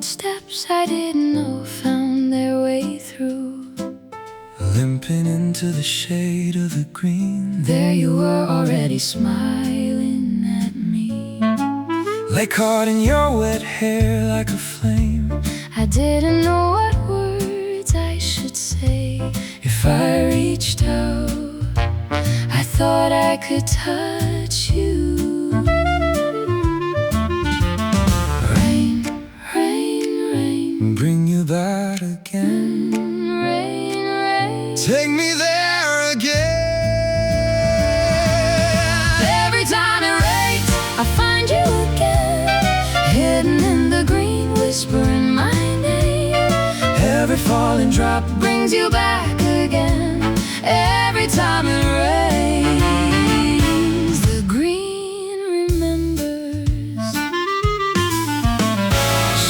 footsteps I didn't know found their way through. Limping into the shade of the green, There you were already smiling at me. lay caught in your wet hair like a flame. I didn't know what words I should say. If I reached out, I thought I could touch you. Rain, rain, rain, Bring you back again. rain, rain. Take me there again. Every time it rains, I find you again, hidden in the green, whispering my name. Every falling drop Brings you back again. Every time it rains, the green remembers.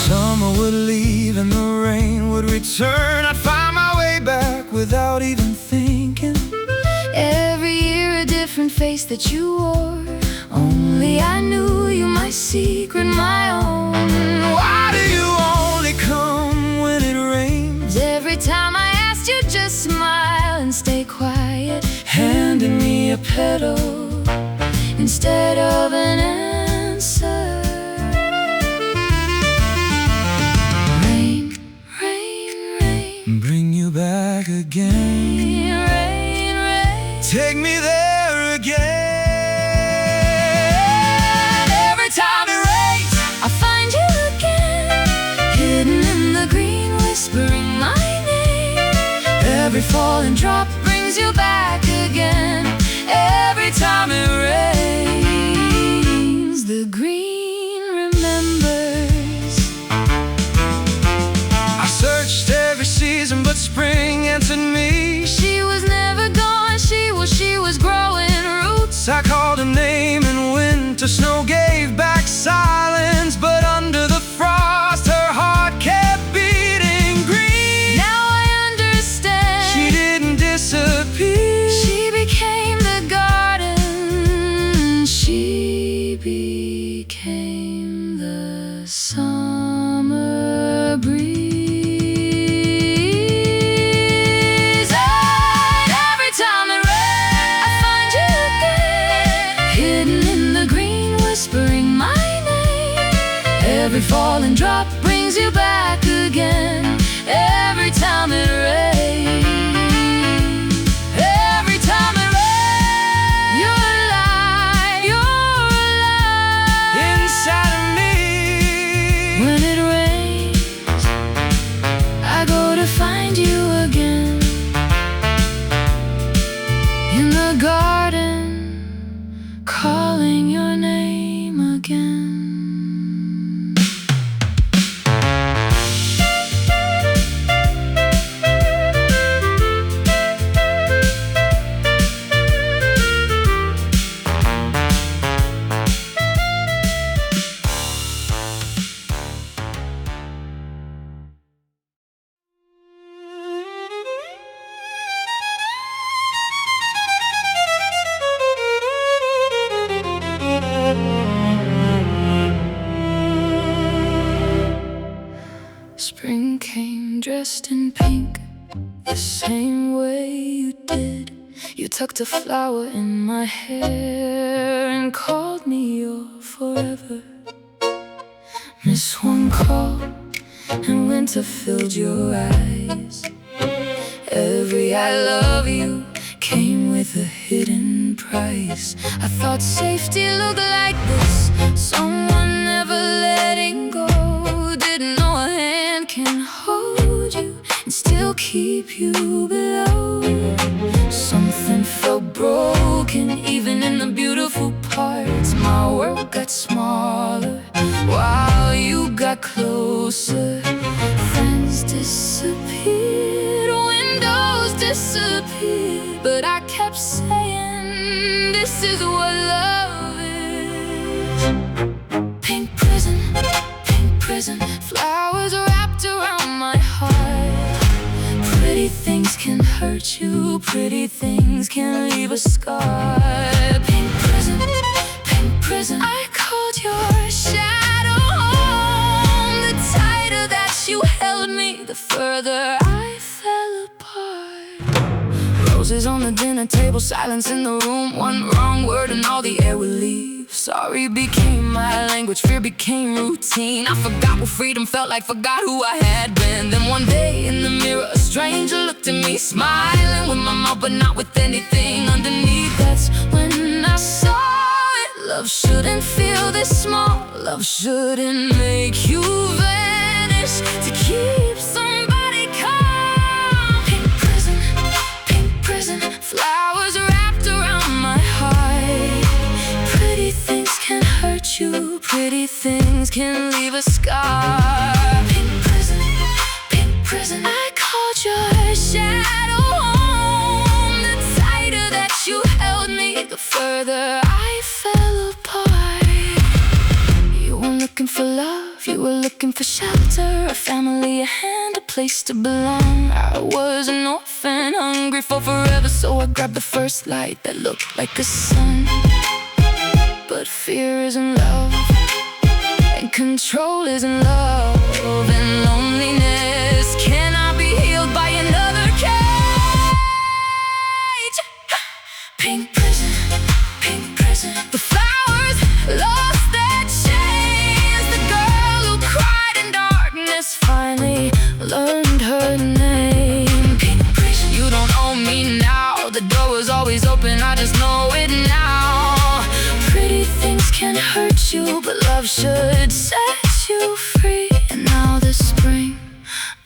Summer would leave and the rain would return. I'd find my way back without even thinking. Every year a different face that you wore. Only I knew you, my secret, my own. Why do you only come when it rains? Every time I asked you, just smile and stay quiet, Handing me a petal instead of an answer. Rain, rain, rain, bring you back again. rain, rain. Take me there again. Every time it rains, I find you again, hidden in the green, whispering my name. Every falling drop brings you back again. Every time it rains, the green remembers. I searched every season, but spring answered me. She was never gone, she was growing roots. I called her name and winter snow gave back silence. But under the frost, her heart kept beating green. Now I understand. She didn't disappear. She became the garden. She became the summer breeze. And every time it rains, I find you again, hidden in the green, whispering my name. Every falling drop brings you back again. Every time it rains. Every time it rains, you're alive, Inside of me, When it rains, I go to find you again, in the garden, calling your name again. Spring came dressed in pink, the same way you did. You tucked a flower in my hair and called me your forever. Miss one call and winter filled your eyes. Every I love you came with a hidden price. I thought safety looked like this, someone never letting go. Didn't know a hand can hold you and still keep you below. Something felt broken even in the beautiful parts. My world got smaller while you got closer. Friends disappeared, windows disappeared, but I kept saying, this is what love is. Pink prison, flowers wrapped around my heart. Pretty things can hurt you, pretty things can leave a scar. Pink prison, I called your shadow home. The tighter Roses on the dinner table, silence in the room. One wrong word and all the air will leave. Sorry became my language, fear became routine. I forgot what freedom felt like, forgot who I had been. Then one day in the mirror, a stranger looked at me, smiling with my mouth but not with anything underneath. That's when I saw it. Love shouldn't feel this small. Love shouldn't make you vanish to keep somebody calm. Pink prison, flowers wrapped around my heart. Pretty things can hurt you, pretty things can leave a scar. Pink prison, I called your shadow home. The tighter that you held me, the further I fell apart. You weren't looking for love, you were looking for shelter, a family, a hand, a place to belong. I was an orphan, hungry for forever, so I grabbed the first light that looked like a sun. But fear isn't love, and control isn't love, and loneliness cannot be healed by another cage. Pink prison, the flowers lost their chains. The girl who cried in darkness finally learned her name. Pink prison, you don't own me now. The door was always open, I just know it now. Pretty things can hurt you, but love should set you free. And now the spring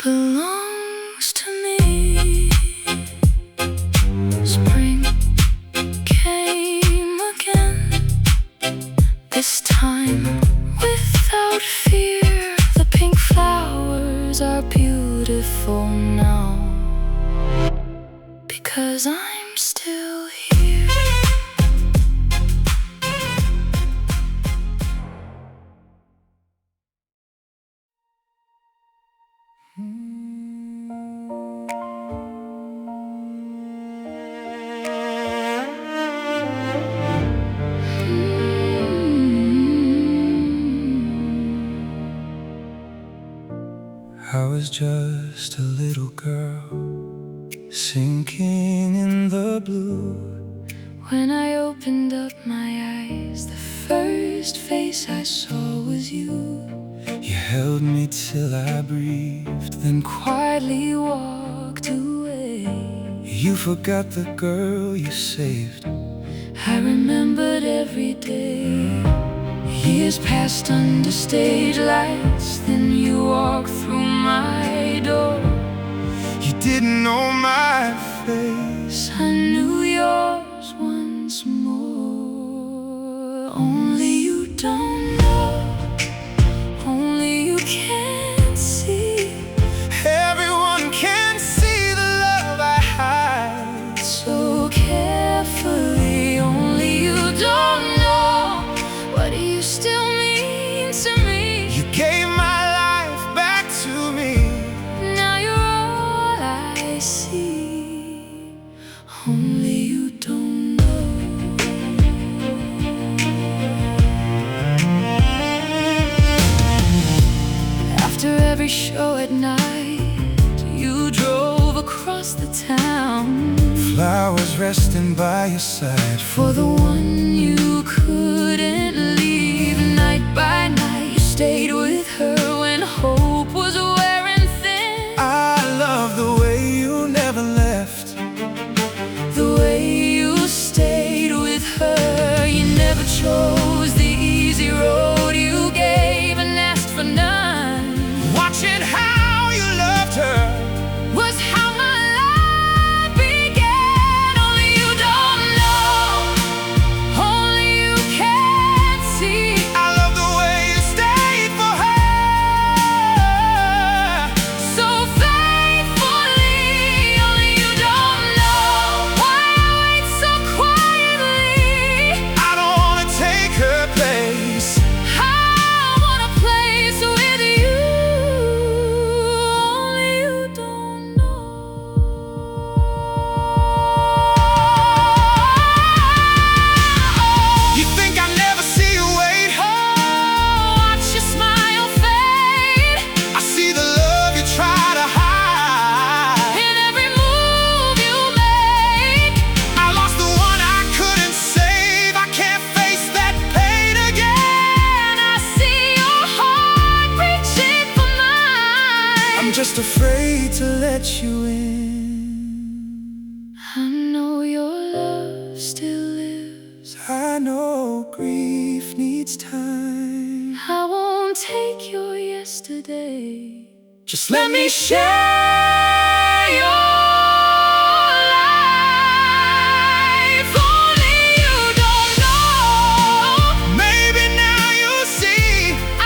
belongs to me. Spring came again, this time without fear. The pink flowers are beautiful now, because I'm still here. I was just a little girl, sinking in the blue. When I opened up my eyes, the first face I saw was you. You held me till I breathed, then Quietly walked away. you forgot the girl you saved. I remembered every day. Years passed under stage lights, then you walked through my door. You didn't know my face, I knew yours once more. Only you don't know, only you can't see. everyone can see the love I hide. So carefully, only you don't know. What do you still mean to me? You gave my life back to me. Now you're all I see. Only you don't know. After every show at night, you drove across the town Flowers resting by your side. for the one you couldn't leave. Night by night, you stayed with her when hope was wearing thin. I love the way you never left. The way you stayed with her, you never chose the easy road. You gave and asked for none. Watching how you loved her Was how my life began. Only you don't know, only you can't see. I love the way you stayed for let you in. I know your love still lives. I know grief needs time. I won't take your yesterday. Just let me share your life. Only you don't know. Maybe now you see I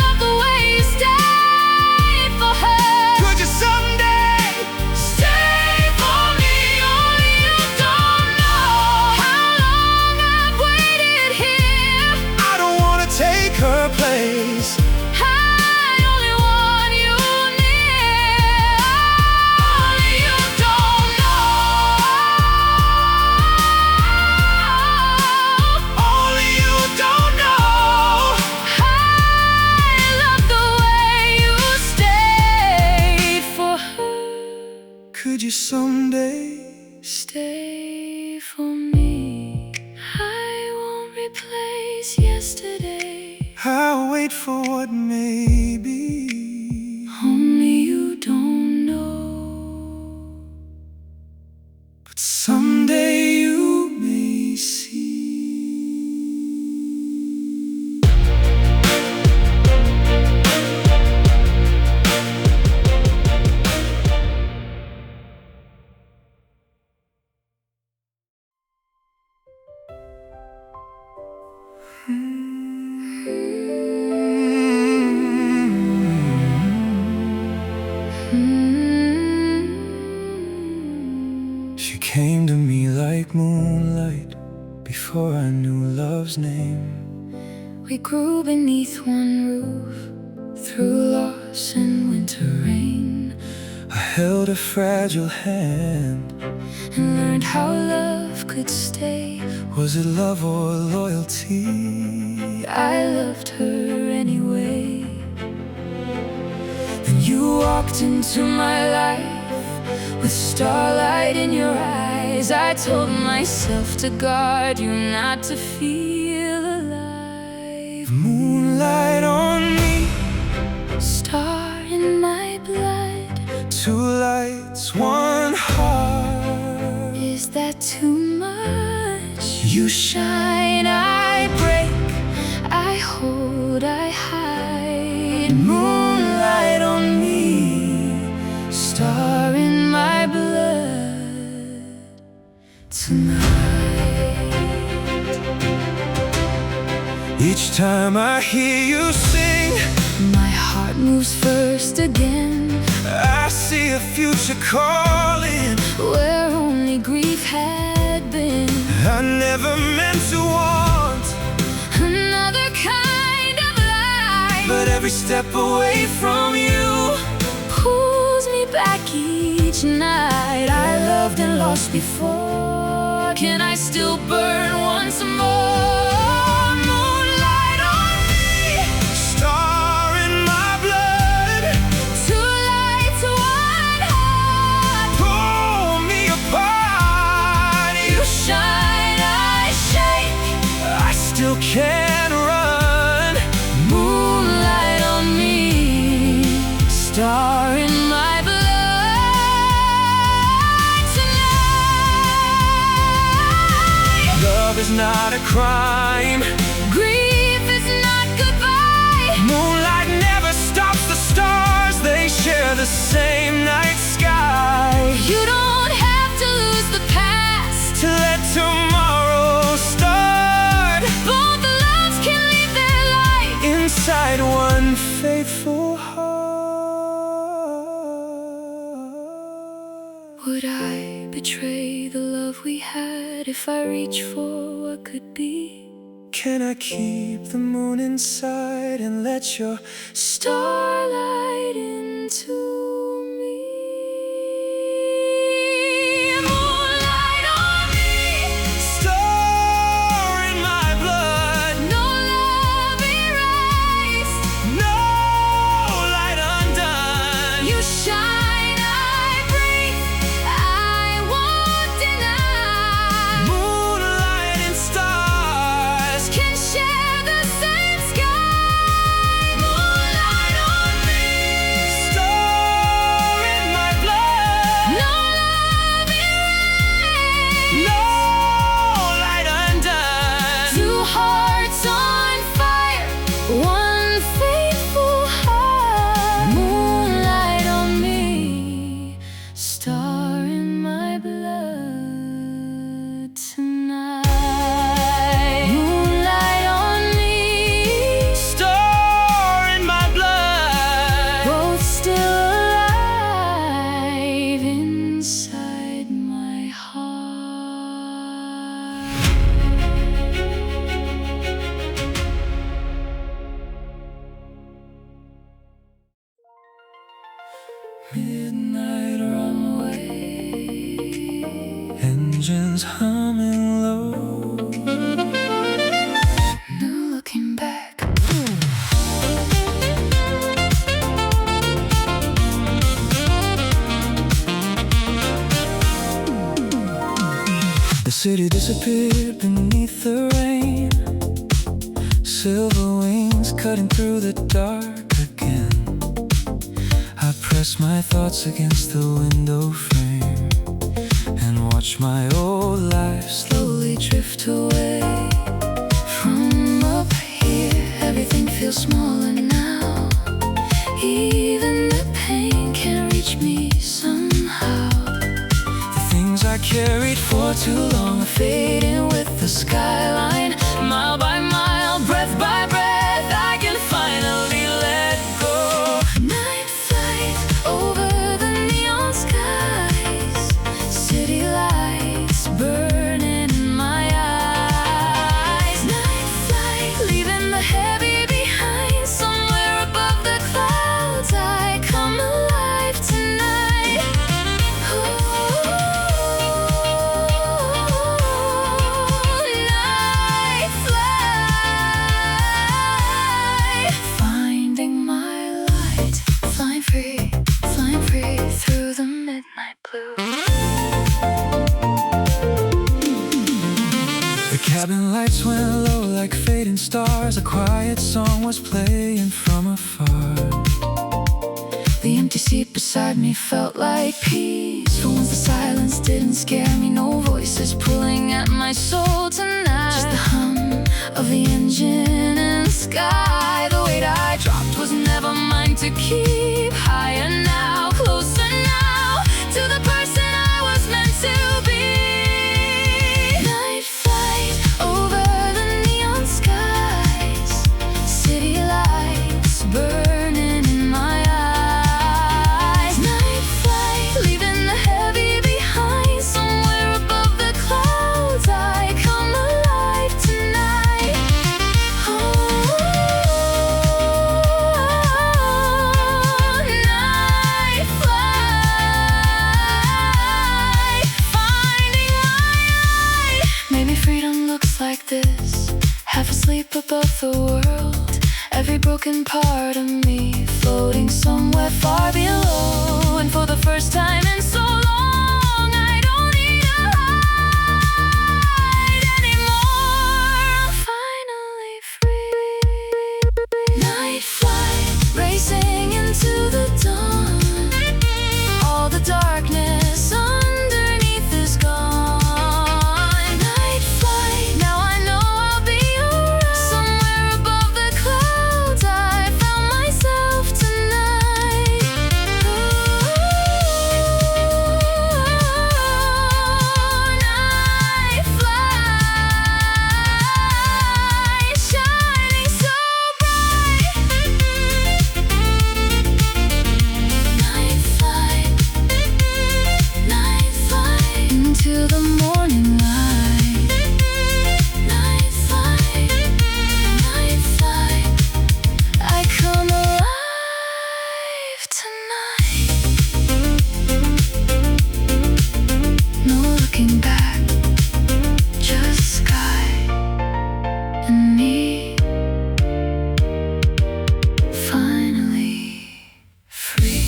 love the way you stay for her. could you someday Stay for me. Only you don't know how long I've waited here. I don't wanna take her place. I only want you near. Only you don't know. Only you don't know. I love the way you stayed for her. Could you someday Stay for me. I won't replace yesterday. I'll wait for what may be. Only you don't know. But someday you may see. She came to me like moonlight before I knew love's name. We grew beneath one roof through loss and winter rain, I held a fragile hand. and learned how love could stay. Was it love or loyalty? I loved her anyway. Then you walked into my life with starlight in your eyes. I told myself to guard you, not to feel alive. Moonlight on me, Star in my blood, two lights, one heart. is that too much? You Shine, I break, I hold, I hide. Moonlight on me, star in my blood tonight. Each time I hear you sing, My heart moves first again, I see a future calling where only grief had been. I never meant to want, Another kind of life, but every step away from you pulls me back each night. I loved and lost before. Can I still burn once more? Moonlight on me, star in my blood, two lights, one heart. pull me apart. You Shine, I shake, I still can't run. moonlight on me, star in my blood tonight. Love is not a crime. Grief is not goodbye. Moonlight never stops the stars. They share the same night sky. You don't have to lose the past. To let tomorrow start Both loves can leave their light inside one faithful heart. Would I betray the love we had if I reach for what could be? Can I keep the moon inside and let your Starlight into me. Moonlight on me, star in my blood? no love erased. No light undone. You shine, I breathe, I won't deny. Moonlight and stars Can share the same sky. Moonlight on me, star city disappeared beneath the rain, silver wings cutting through the dark again. I press my thoughts against the window frame and watch my old life slowly drift away. From up here, everything feels smaller now. Even the pain can reach me somehow. The things I carried for too long are fading with the skyline. Mile by mile, breath by breath, I can finally let go. Night flight over the neon skies, city lights burning in my eyes. Night flight, leaving the heavy behind. Somewhere above the clouds, I come alive tonight. Night flight, finding my light, flying free through the midnight blue. The cabin lights went low like fading stars. A quiet song was playing from afar. The empty seat beside me felt like peace. For once the silence didn't scare me. No voices pulling at my soul tonight. Just the hum of the engine in the sky. The weight I dropped was never mine to keep. Higher now, closer now to the person I was meant to be. Night flight over the neon skies, city lights burning in my eyes. Night flight, leaving the heavy behind. Somewhere above the clouds, I come alive tonight. Night flight, finding my eye. Maybe freedom looks like this, half asleep above the world. Every broken part of me floating somewhere far below. And for the first time in so long, I don't need to hide anymore. I'm finally free. Night flight, racing into the dawn. All the darkness underneath is gone. Night flight, now I know I'll be alright. Somewhere above the clouds, I found myself tonight. Night flight, shining so bright. Night flight, into the morning light. Night flight, I come alive tonight. No looking back, just sky and me, finally free.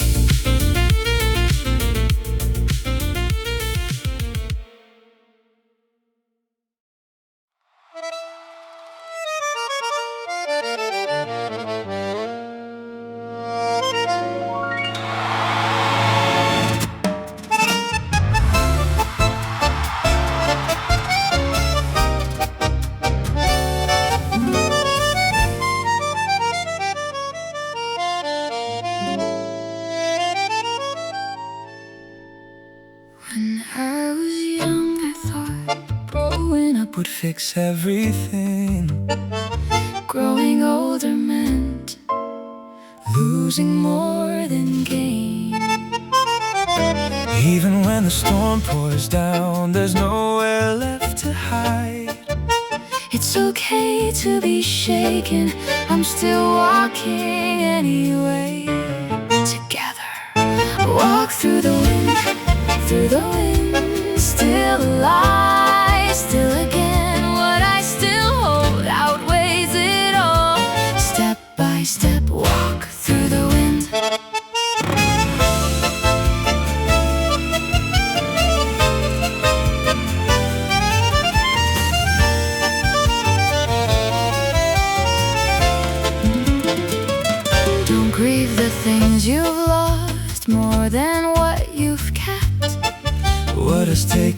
When I was young, I thought growing up would fix everything. Growing older meant losing more than gain. Even when the storm pours down, there's nowhere left to hide. It's okay to be shaken, I'm still walking anyway. Together, walk through the wind, still alive, still again. What I still hold outweighs it all. Step by step, walk through the wind.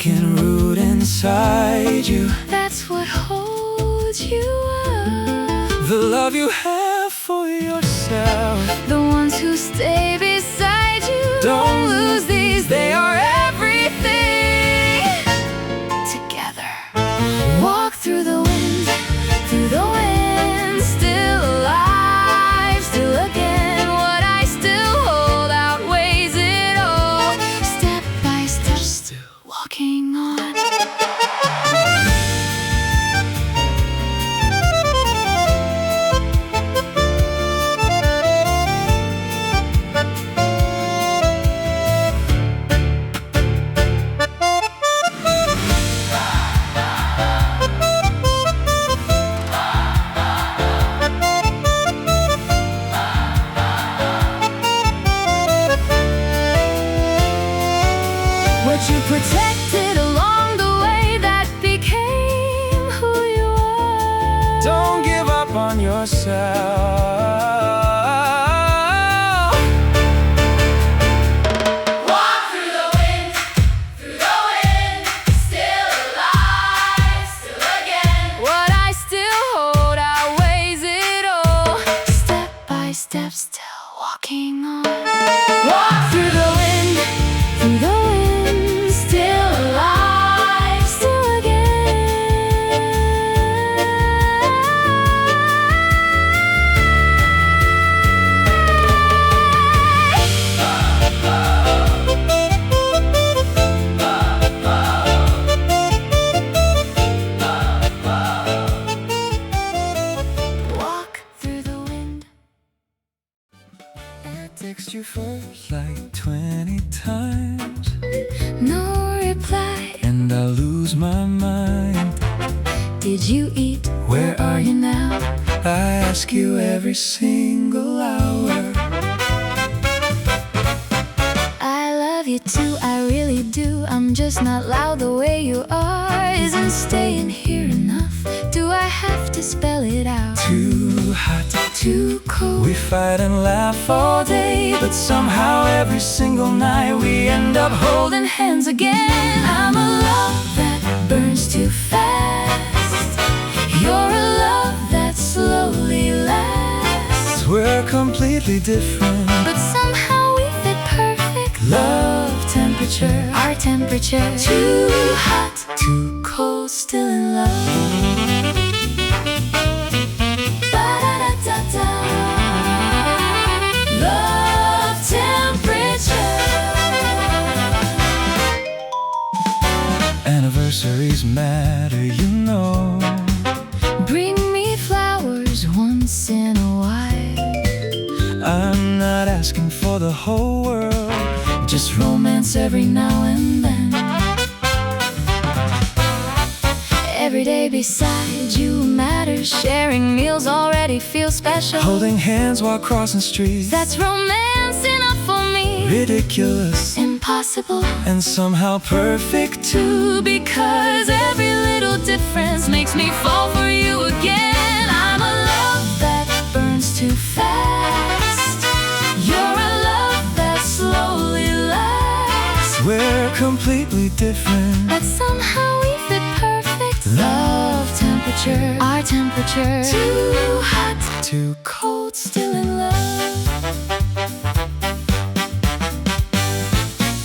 taking root inside you. That's what holds you up. The love you have for yourself. The ones who stay beside you. Don't lose these, they are everything. Together, walk through the wind, still alive, still again. What I still hold outweighs it all. Step by step, still walking on. What you protected along the way that became who you are. Don't give up on yourself. Walk through the wind, still alive, still again. What I still hold outweighs it all. Step by step, still walking on. Walk through the wind, still alive, still again. Walk through the wind. I text you first like 20 times, No reply. and I lose my mind. Did you eat? Where are you now? I ask you every single hour. I love you too, I really do. I'm just not loud the way you are. Isn't staying here enough? Do I have to spell it out? Too hot, Too cold. we fight and laugh all day, but somehow every single night we end up Holding hands again. I'm a love that burns too fast. You're a love that slowly lasts. We're completely different. But somehow we fit perfect. Love temperature, Our temperature. Too hot, too cold, still in love. Ba-da-da-da-da. Love temperature. anniversaries matter, you know. Bring me flowers once in a while. I'm not asking for the whole world, Just romance every now and then. Every day beside you matters. Sharing meals already feels special. holding hands while crossing streets. That's romance enough for me. Ridiculous Impossible and somehow perfect too. because every little difference makes me fall for you again. I'm a love that burns too fast. You're a love that slowly lasts. We're completely different. But somehow we fit perfect. Love temperature, our temperature. Too hot, Too cold, still in love.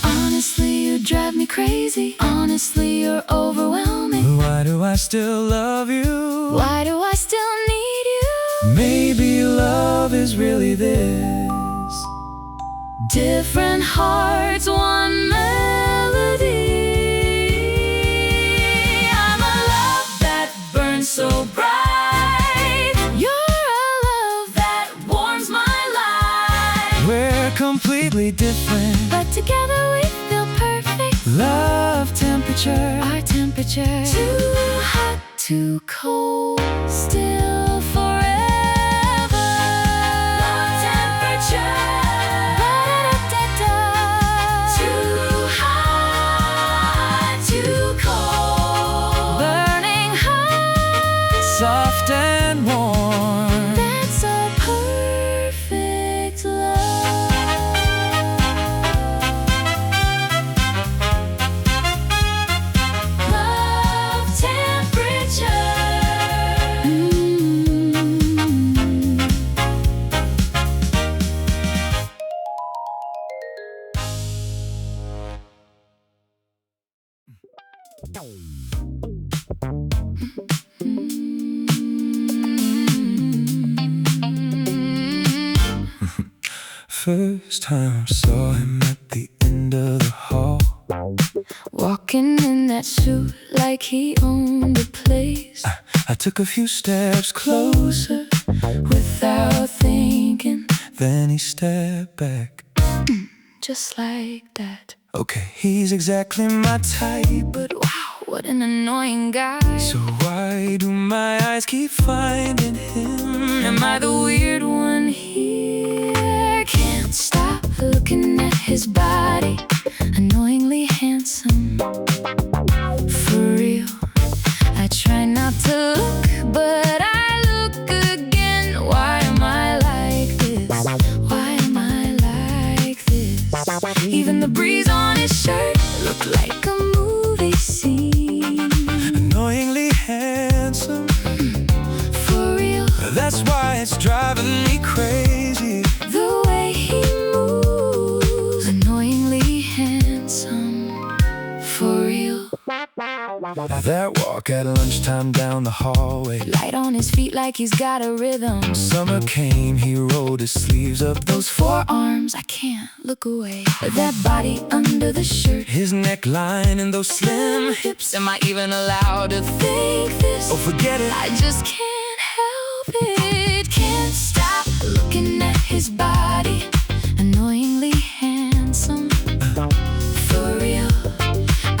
Honestly, you drive me crazy. Honestly, you're overwhelming. Why do I still love you? Why do I still need you? Maybe love is really this. Different hearts, one melody. I'm a love that burns so bright. You're a love that warms my life. We're completely different. But together we feel perfect. Love temperature, Our temperature. Too hot, too cold, still forever. Love temperature. Ba-da-da-da-da. Too hot, too cold. Burning hot. soft and warm. That's a perfect love. first time I saw him at the end of the hall, walking in that suit like he owned the place. I took a few steps closer Without thinking, then he stepped back. just like that. Okay, he's exactly my type, But wow, what an annoying guy. so why do my eyes keep finding him? Am I the weird one here? Can't stop looking at his body, annoyingly handsome. For real, I try not to look, but I look again. Why am I like this? Why am I like this? Even the breeze on his shirt looked like a movie scene. Annoyingly handsome, For real, that's why it's driving me crazy. the way he moves, annoyingly handsome. For real, That walk at lunchtime down the hallway, light on his feet like he's got a rhythm. summer came, he rolled his sleeves up, Those forearms, I can't look away. That body under the shirt, his neckline and those slim hips. am I even allowed to think this? Oh, forget it. I just can't help it. Can't stop looking at his body, annoyingly handsome. For real,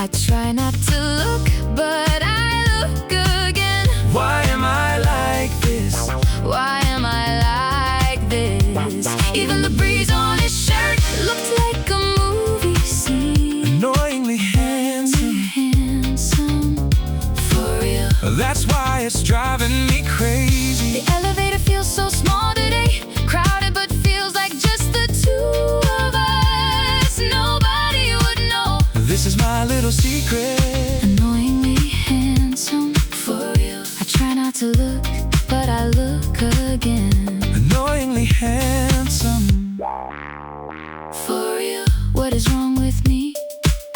I try not to look, but I look again. Why am I like this? Why am I like this? Even the breeze on his shirt looked like a movie scene. Annoyingly handsome, Handsome, for real. that's why it's driving me crazy. The elevator feels so small today, crowded but feels like just the two of us. Nobody would know. This is my little secret. Annoyingly handsome, for real. I try not to look, but I look again. Annoyingly handsome, For real, what is wrong with me?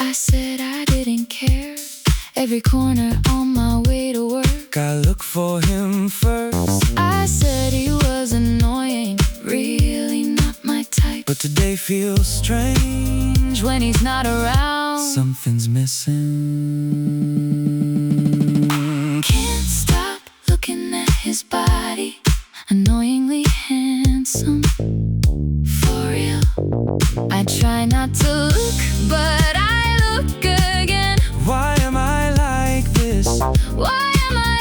I said I didn't care. Every corner on my way to work, I look for him first, I said he was annoying, really not my type. but today feels strange. When he's not around, Something's missing. can't stop looking at his body, annoyingly handsome. For real, I try not to look, but I look again. Why am I like this? Why am I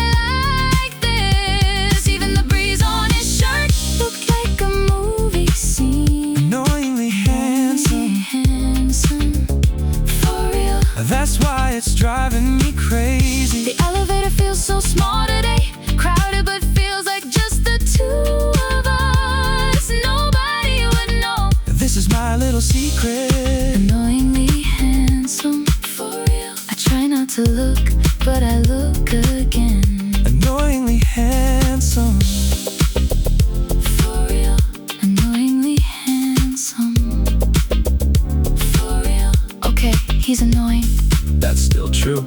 like this? Even the breeze on his shirt looked like a movie scene. Annoyingly handsome, Handsome, for real. that's why it's driving me crazy. The elevator feels so small today, crowded but feels like just the two of us. Nobody would know. This is my little secret. Annoyingly handsome, for real. I try not to look, but I look again. Annoyingly handsome, For real, annoyingly handsome. For real. Okay, he's annoying, that's still true.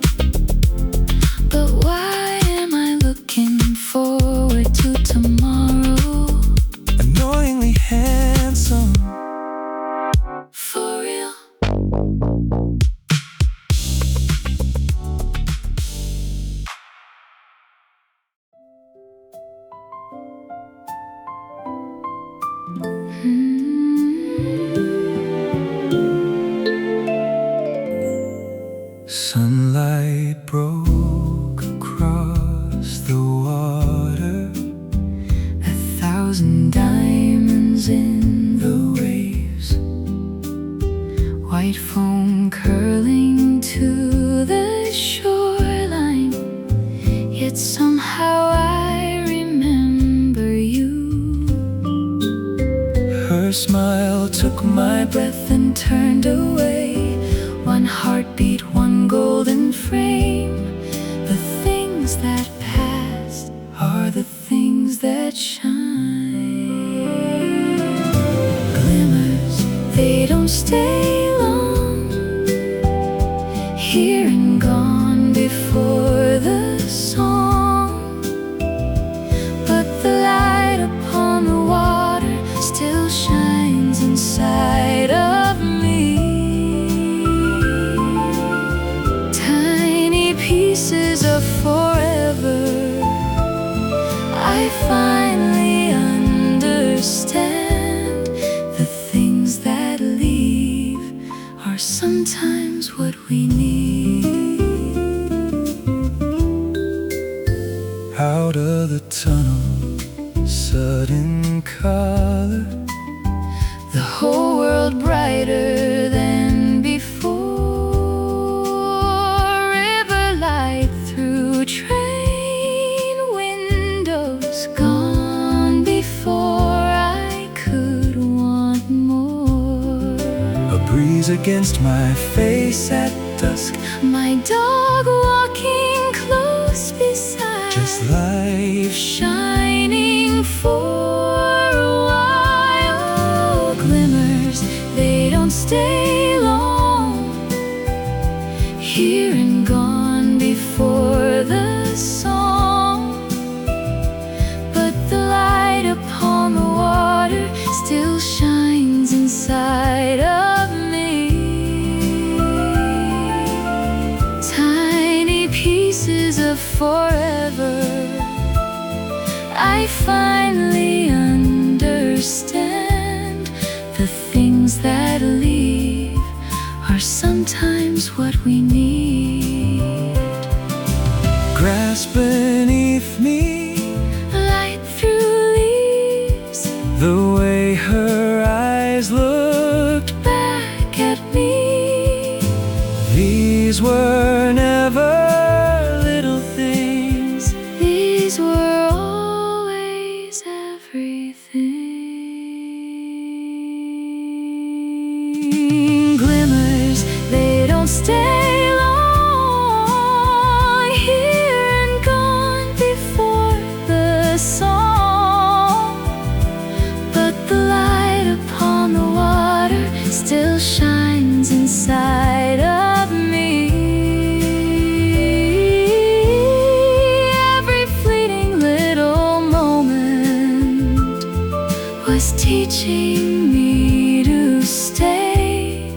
but why am I looking forward to tomorrow? Annoyingly handsome, For real. sunlight broke across the water, 1,000 diamonds in the waves, white foam curling to the shoreline. Yet somehow I remember you. her smile took my breath And turned away. One heartbeat, one golden frame. The things that passed are the things that shine. Glimmers, they don't stay long, here and gone before the song. But the light upon the water still shines inside out of the tunnel, sudden color, the whole world brighter than before. River light through train windows, gone before I could want more. a breeze against my face at dusk, My dog walking close beside, just life shining for a while. Glimmers, they don't stay long, here and gone before the song. But the light upon the water still shines inside of me. Tiny pieces of forever, I finally understand. The things that leave are sometimes what we need. grass beneath me, Light through leaves, the way her eyes looked. back at me. These were never little things, These were always everything. Glimmers, they don't stay long, here and gone before the song. But the light upon the water still shines inside of me. Every fleeting little moment was teaching me to stay.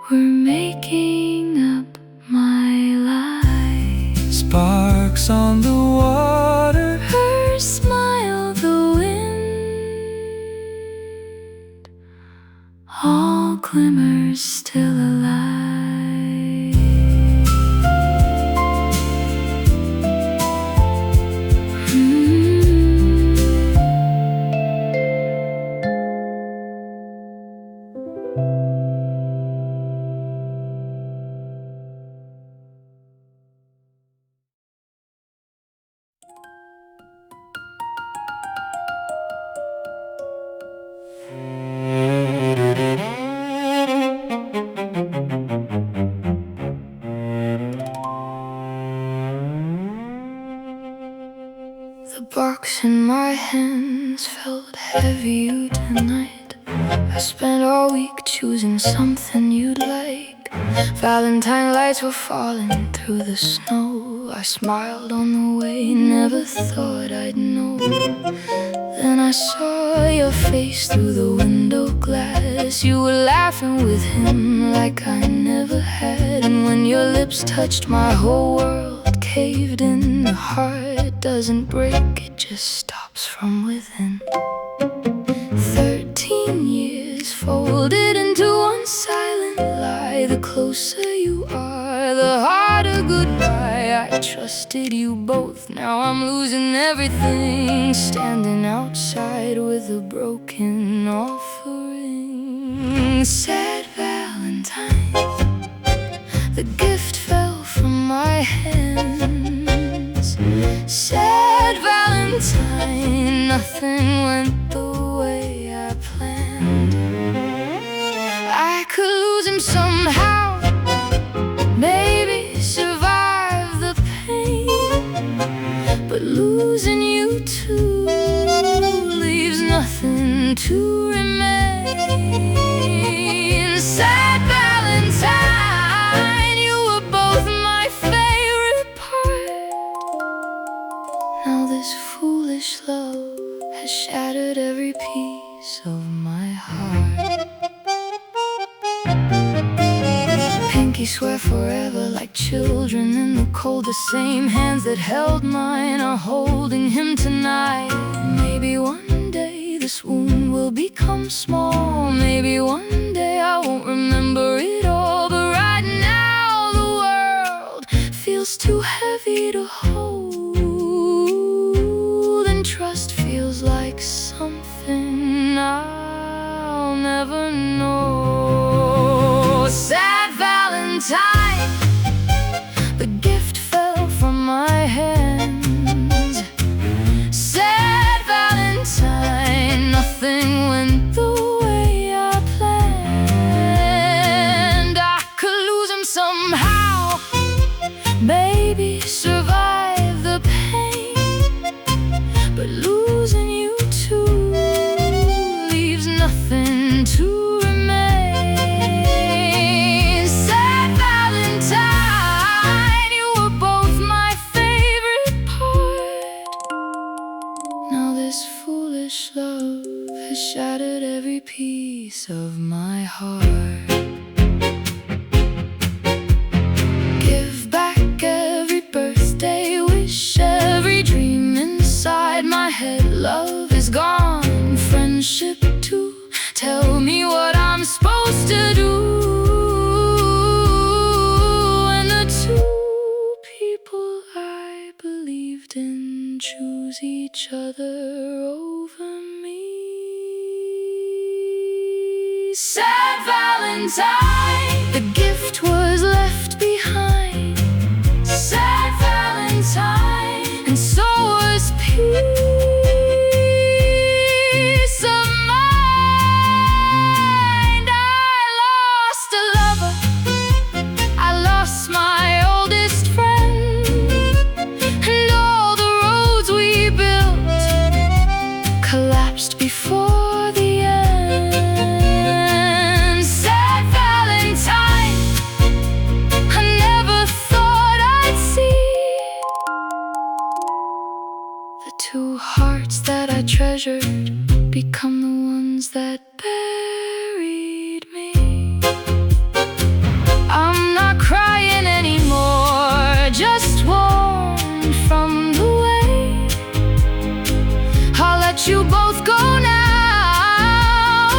We're making up my life. sparks on the water, Her smile, the wind, all glimmers still alive. The box in my hands felt heavy tonight. I spent all week choosing something you'd like. Valentine lights were falling through the snow. I smiled on the way, never thought I'd know. Then I saw your face through the window glass. You were laughing with him like I never had. And when your lips touched, my whole world caved in. The heart doesn't break, it just stops from within. 13 years folded into one silent lie. The closer you are, the harder goodbye. I trusted you both, now I'm losing everything. Standing outside with a broken offering. Sad Valentine, the gift fell from my hands. Sad Valentine, nothing went the way I planned. I could lose him somehow, maybe survive the pain. But losing you too leaves nothing to remain. Sad Valentine, you were both my favorite part. Now this foolish love has shattered every piece of my heart. Pinky swear forever like children in the cold. The same hands that held mine are holding him tonight. Maybe one day this wound will become small. Maybe one day I won't remember it all. But right now the world feels too heavy to hold. survive the pain, but losing you too leaves nothing to remain. Sad Valentine, you were both my favorite part. Now this foolish love has shattered every piece of my heart. Give back every birthday wish, every dream inside my head. Love is gone, friendship too. Tell me what I'm supposed to do. And the two people I believed in choose each other over me. Sad Valentine, the gift was left behind. Sad Valentine, and so was peace of mind. I lost a lover, I lost my oldest friend, and all the roads we built collapsed before the end. Sad Valentine, I never thought I'd see the two hearts that I treasured become the ones that buried me. I'm not crying anymore, just warm from the way. I'll let you both go now.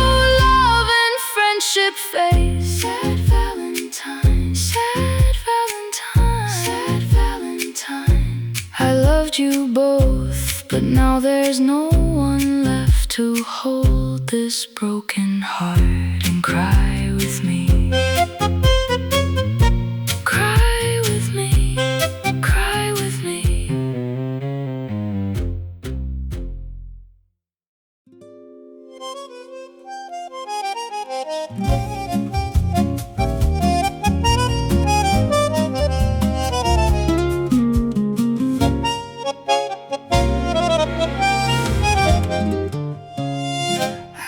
Love and friendship fade. Sad Valentine, sad Valentine, sad Valentine. I loved you both, but now there's no one left to hold this broken heart and cry with me. Cry with me, cry with me.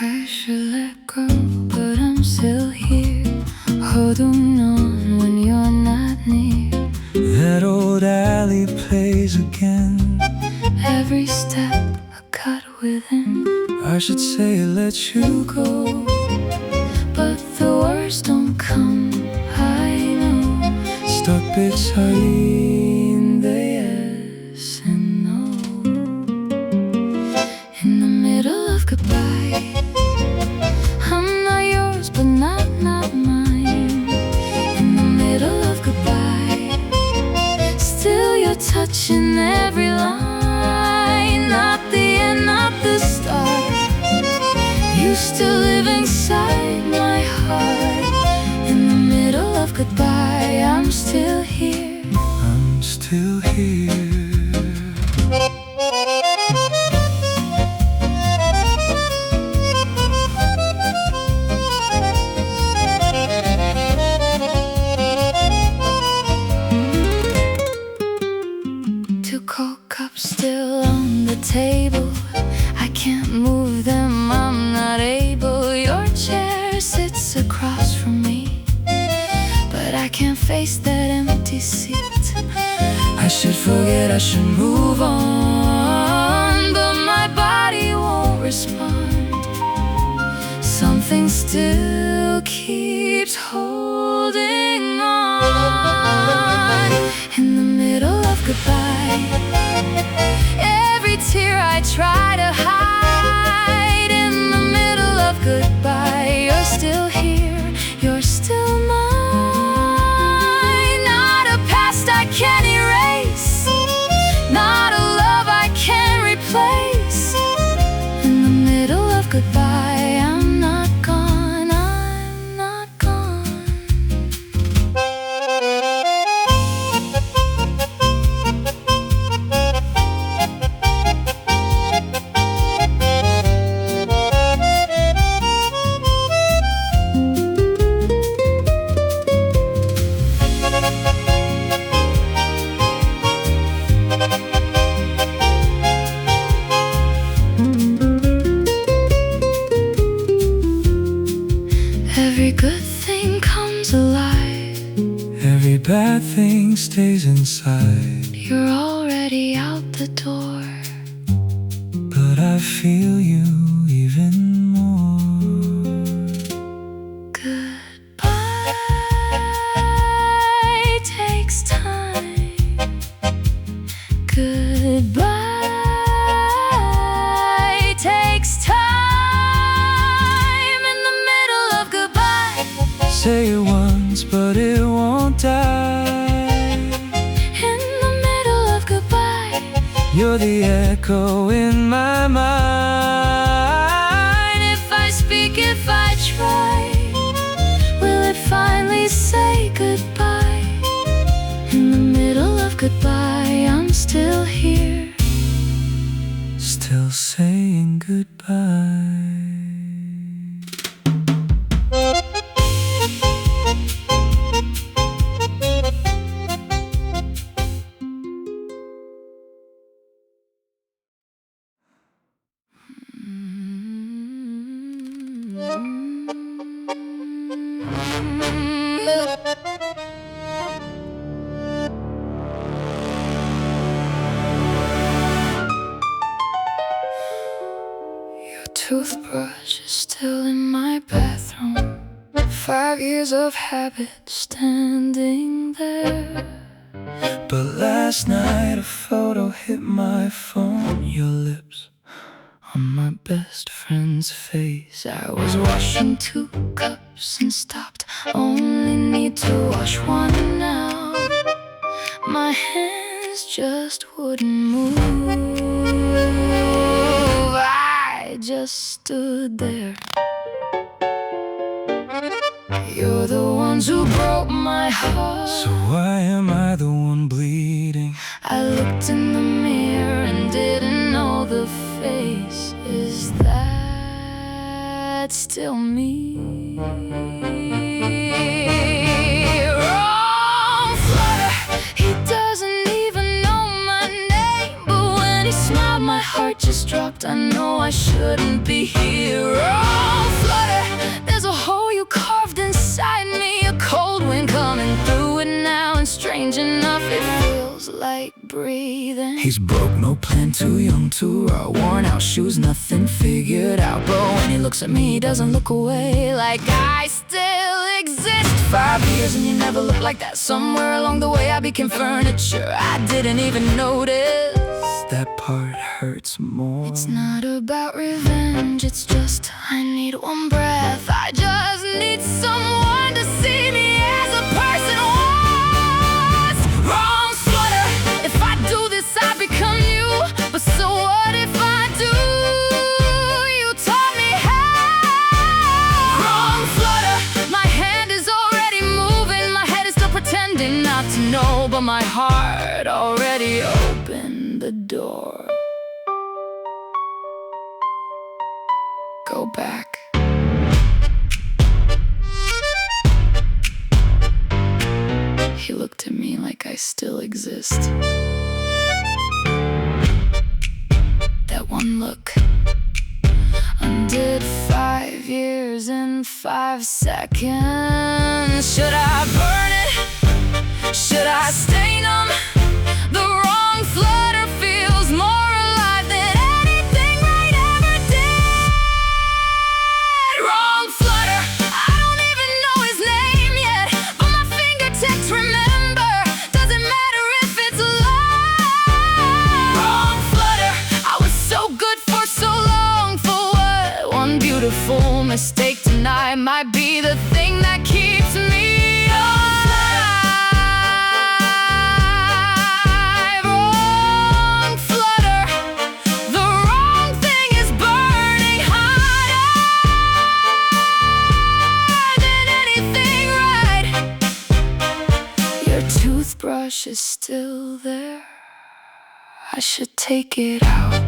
I should let go, but I'm still here, holding on when you're not near. That old alley plays again. Every step a cut within. I should say let you go, But the words don't come, I know. stuck between the Yes and no. In the middle of goodbye, I'm not yours, but not mine. In the middle of goodbye, still you're touching every line. Not the end, not the start. You still live inside my heart. In the middle of goodbye, I'm still here. I'm still here. Two cold cups still on the table. I can't move them, I'm not able. Your chair sits across from me, but I can't face that empty seat. I should forget, I should move on, But my body won't respond. Something still keeps holding on. In the middle of goodbye, every tear I try to hide. In the middle of goodbye, you're still here, you're still mine. Not a past I can erase, not a love I can replace. In the middle of goodbye, I'm not gone, I'm not gone. the door. But I feel you even more. Goodbye takes time. Goodbye takes time. In the middle of goodbye, Say it once, but it won't die. in the middle of goodbye, You're the echo in my mind. if I speak, if I try, will it finally say goodbye? In the middle of goodbye, I'm still here, Still saying goodbye. Your toothbrush is still in my bathroom. 5 years of habit standing there. But last night a photo hit my phone. Your lips on my best friend's face. I was washing 2 cups and stopped. Only need to wash 1 now. My hands just wouldn't move. I just stood there. You're the ones who broke my heart. So why am I the one bleeding? I looked in the mirror and didn't know the face. Is that still me? Wrong Flutter, he doesn't even know my name. But when he smiled, my heart just dropped. I know I shouldn't be here. Wrong Flutter, there's a hole you carved inside me. A cold wind coming through it now, and strange enough, it feels like breathing. He's broke, no plan, too young, too raw. Worn out shoes, nothing figured out. But when he looks at me, he doesn't look away, Like I still exist. 5 years and you never looked like that. Somewhere along the way I became furniture. I didn't even notice. that part hurts more. It's not about revenge, it's just I need 1 breath. I just need someone to see me as a person once. Wrong Flutter, if I do this I become you. But so what if I do? You taught me how. Wrong Flutter, my hand is already moving. My head is still pretending not to know, but my heart already opened the door. Go back. He looked at me like I still exist. That one look undid 5 years in 5 seconds. Should I burn it? Should I stay numb? The wrong Flutter feels more alive than anything right ever did. Wrong Flutter, I don't even know his name yet, but my fingertips remember. Doesn't matter if it's love. Wrong Flutter, I was so good for so long. For what? 1 beautiful mistake tonight might be the thing that keeps me alive. Wrong Flutter, the wrong thing is burning hotter than anything right. Your toothbrush is still there. I should take it out.